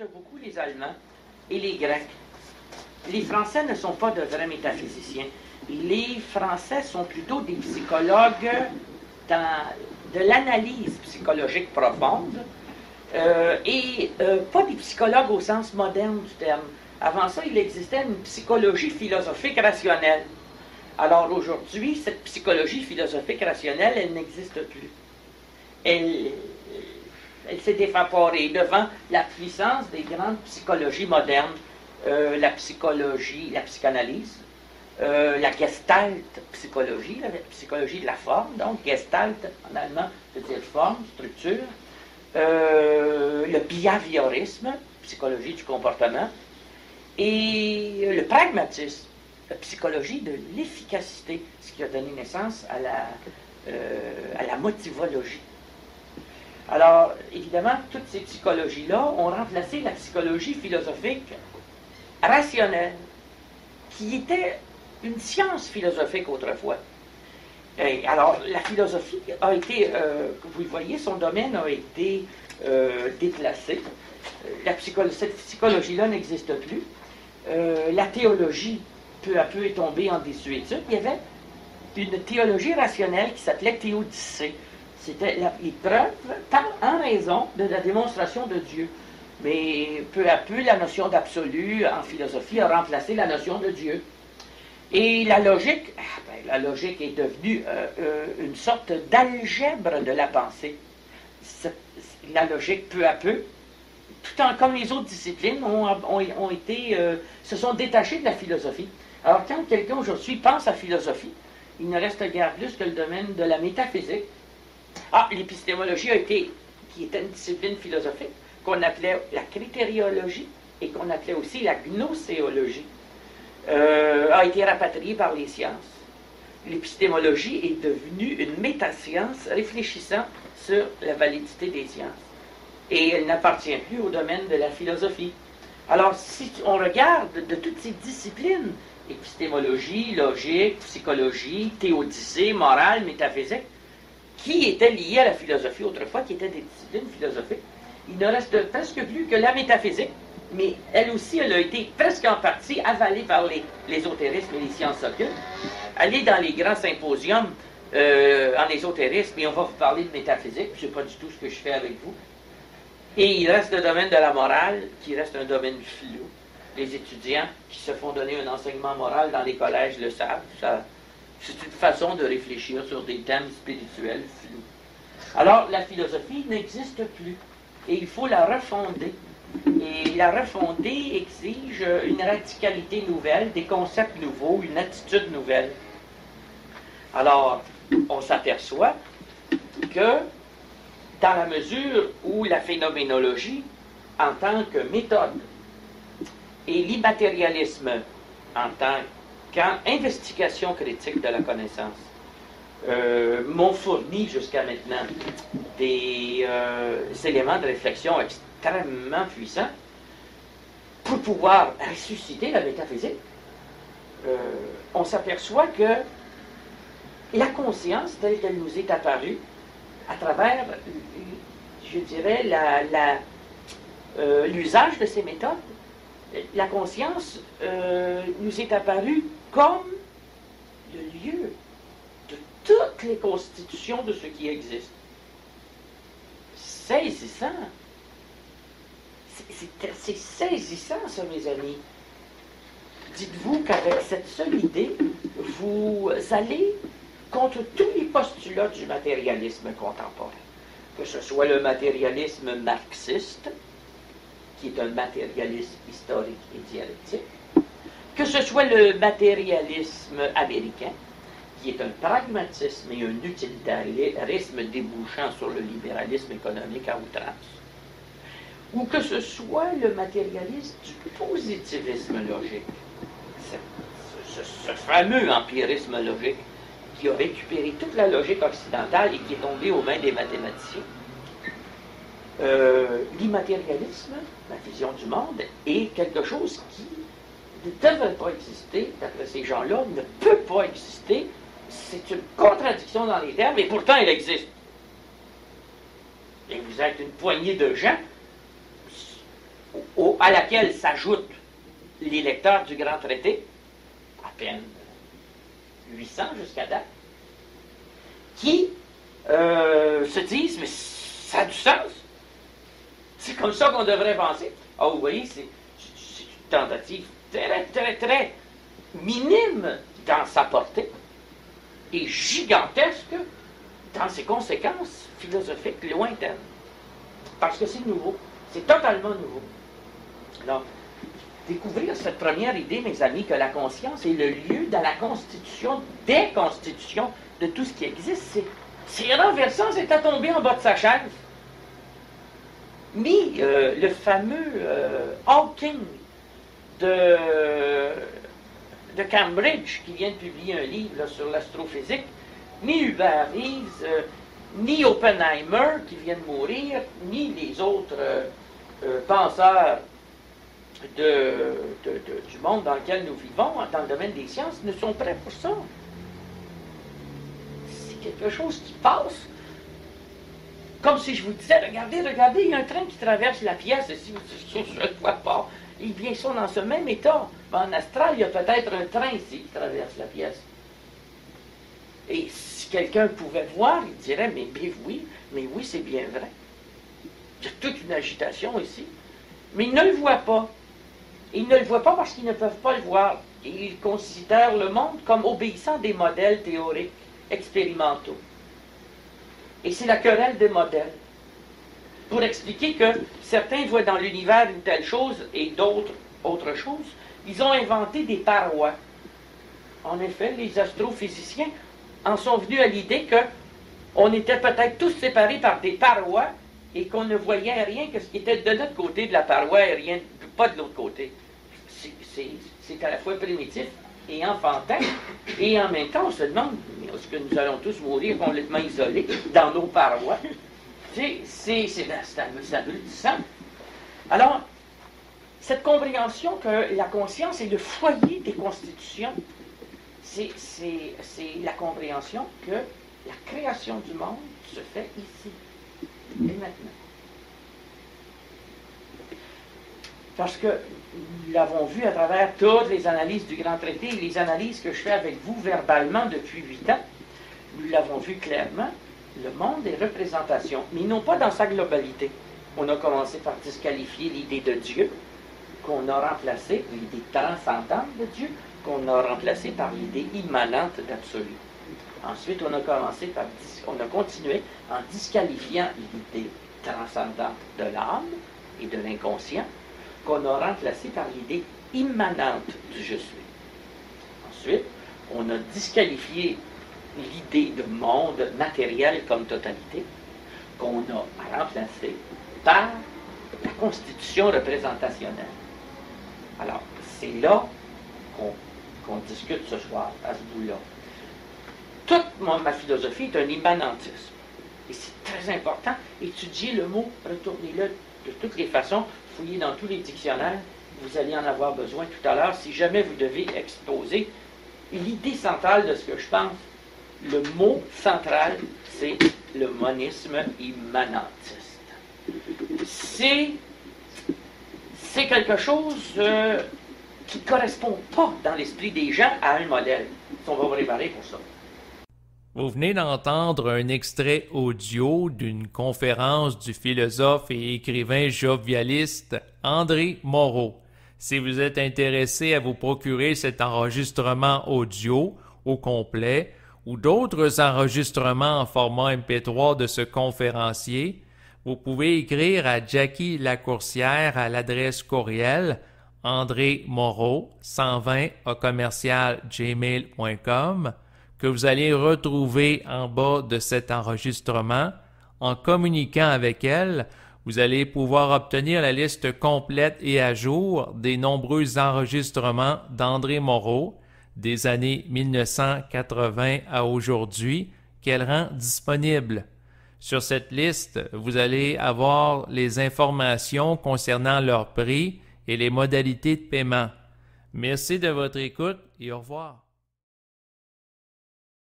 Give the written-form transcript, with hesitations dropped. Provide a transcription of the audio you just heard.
consulte beaucoup les Allemands et les Grecs. Les Français ne sont pas de vrais métaphysiciens. Les Français sont plutôt des psychologues de l'analyse psychologique profonde et pas des psychologues au sens moderne du terme. Avant ça, il existait une psychologie philosophique rationnelle. Alors aujourd'hui, cette psychologie philosophique rationnelle, elle n'existe plus. Elle s'est évaporée devant la puissance des grandes psychologies modernes, la psychologie, la psychanalyse, la Gestalt psychologie, la psychologie de la forme, donc Gestalt en allemand veut dire forme, structure, le behaviorisme, psychologie du comportement, et le pragmatisme, la psychologie de l'efficacité, ce qui a donné naissance à la motivologie. Alors, évidemment, toutes ces psychologies-là ont remplacé la psychologie philosophique rationnelle, qui était une science philosophique autrefois. Et alors, la philosophie a été, vous le voyez, son domaine a été déplacé. Cette psychologie-là n'existe plus. La théologie, peu à peu, est tombée en désuétude. Il y avait une théologie rationnelle qui s'appelait théodicée. C'était les preuves en raison de la démonstration de Dieu. Mais peu à peu, la notion d'absolu en philosophie a remplacé la notion de Dieu. Et la logique est devenue une sorte d'algèbre de la pensée. La logique, peu à peu, comme les autres disciplines, se sont détachées de la philosophie. Alors, quand quelqu'un aujourd'hui pense à philosophie, il ne reste guère plus que le domaine de la métaphysique. L'épistémologie qui était une discipline philosophique, qu'on appelait la critériologie et qu'on appelait aussi la gnoséologie, a été rapatriée par les sciences. L'épistémologie est devenue une métascience réfléchissant sur la validité des sciences. Et elle n'appartient plus au domaine de la philosophie. Alors, si on regarde de toutes ces disciplines, épistémologie, logique, psychologie, théodicée, morale, métaphysique, qui étaient liées à la philosophie autrefois, qui étaient des disciplines philosophiques, il ne reste presque plus que la métaphysique, mais elle aussi, elle a été presque en partie avalée par l'ésotérisme et les sciences occultes. Allez dans les grands symposiums en ésotérisme et on va vous parler de métaphysique, puis c'est pas du tout ce que je fais avec vous. Et il reste le domaine de la morale, qui reste un domaine flou. Les étudiants qui se font donner un enseignement moral dans les collèges le savent. C'est une façon de réfléchir sur des thèmes spirituels flous. Alors, la philosophie n'existe plus. Et il faut la refonder. Et la refonder exige une radicalité nouvelle, des concepts nouveaux, une attitude nouvelle. Alors, on s'aperçoit que dans la mesure où la phénoménologie, en tant que méthode, et l'immatérialisme en tant qu'investigation critique de la connaissance, m'ont fourni jusqu'à maintenant des éléments de réflexion extrêmement puissants pour pouvoir ressusciter la métaphysique. On s'aperçoit que la conscience telle qu'elle nous est apparue à travers, je dirais, l'usage de ces méthodes, la conscience nous est apparue comme le lieu de toutes les constitutions de ce qui existe. Saisissant. C'est saisissant, ça, mes amis. Dites-vous qu'avec cette seule idée, vous allez contre tous les postulats du matérialisme contemporain. Que ce soit le matérialisme marxiste, qui est un matérialisme historique et dialectique, que ce soit le matérialisme américain, qui est un pragmatisme et un utilitarisme débouchant sur le libéralisme économique à outrance, ou que ce soit le matérialisme du positivisme logique, ce fameux empirisme logique qui a récupéré toute la logique occidentale et qui est tombé aux mains des mathématiciens. L'immatérialisme, la vision du monde, est quelque chose qui ne devrait pas exister, d'après ces gens-là, ne peut pas exister. C'est une contradiction dans les termes, et pourtant elle existe. Et vous êtes une poignée de gens à laquelle s'ajoutent les lecteurs du Grand Traité, à peine 800 jusqu'à date, qui se disent, mais ça a du sens. C'est comme ça qu'on devrait penser. Ah, vous voyez, c'est une tentative très, très, très minime dans sa portée et gigantesque dans ses conséquences philosophiques lointaines. Parce que c'est nouveau. C'est totalement nouveau. Alors, découvrir cette première idée, mes amis, que la conscience est le lieu de la constitution, des constitutions de tout ce qui existe, c'est renversant, c'est à tomber en bas de sa chaise. Mais le fameux Hawking de Cambridge, qui vient de publier un livre là, sur l'astrophysique, ni Hubert Reeves, ni Oppenheimer, qui vient de mourir, ni les autres penseurs du monde dans lequel nous vivons, dans le domaine des sciences, ne sont prêts pour ça. C'est quelque chose qui passe. Comme si je vous disais, regardez, regardez, il y a un train qui traverse la pièce, et si je ne le vois pas, ils bien sont dans ce même état. En astral, il y a peut-être un train ici qui traverse la pièce. Et si quelqu'un pouvait voir, il dirait, mais oui, c'est bien vrai. Il y a toute une agitation ici. Mais ils ne le voient pas. Ils ne le voient pas parce qu'ils ne peuvent pas le voir. Et ils considèrent le monde comme obéissant des modèles théoriques, expérimentaux. Et c'est la querelle des modèles. Pour expliquer que certains voient dans l'univers une telle chose et d'autres autre chose, ils ont inventé des parois. En effet, les astrophysiciens en sont venus à l'idée qu'on était peut-être tous séparés par des parois et qu'on ne voyait rien que ce qui était de notre côté de la paroi et rien, pas de l'autre côté. C'est à la fois primitif et enfantin, et en même temps, on se demande, est-ce que nous allons tous mourir complètement isolés dans nos parois? C'est abrutissant. Alors, cette compréhension que la conscience est le foyer des constitutions, c'est la compréhension que la création du monde se fait ici et maintenant. Parce que nous l'avons vu à travers toutes les analyses du Grand Traité et les analyses que je fais avec vous verbalement depuis 8 ans, nous l'avons vu clairement, le monde est représentation, mais non pas dans sa globalité. On a commencé par disqualifier l'idée de Dieu, qu'on a remplacé, l'idée transcendante de Dieu, qu'on a remplacé par l'idée immanente d'absolu. Ensuite, on a continué en disqualifiant l'idée transcendante de l'âme et de l'inconscient, qu'on a remplacé par l'idée immanente du je suis. Ensuite, on a disqualifié l'idée de monde matériel comme totalité, qu'on a remplacé par la constitution représentationnelle. Alors, c'est là qu'on discute ce soir, à ce bout-là. Toute ma philosophie est un immanentisme. Et c'est très important. Étudier le mot, retournez-le de toutes les façons, fouillez dans tous les dictionnaires, vous allez en avoir besoin tout à l'heure. Si jamais vous devez exposer l'idée centrale de ce que je pense, le mot central, c'est le monisme immanentiste. C'est quelque chose qui ne correspond pas dans l'esprit des gens à un modèle. On va vous préparer pour ça. Vous venez d'entendre un extrait audio d'une conférence du philosophe et écrivain jovialiste André Moreau. Si vous êtes intéressé à vous procurer cet enregistrement audio au complet ou d'autres enregistrements en format MP3 de ce conférencier, vous pouvez écrire à Jackie Lacourcière à l'adresse courriel andremoreau120@gmail.com que vous allez retrouver en bas de cet enregistrement. En communiquant avec elle, vous allez pouvoir obtenir la liste complète et à jour des nombreux enregistrements d'André Moreau des années 1980 à aujourd'hui qu'elle rend disponible. Sur cette liste, vous allez avoir les informations concernant leur prix et les modalités de paiement. Merci de votre écoute et au revoir.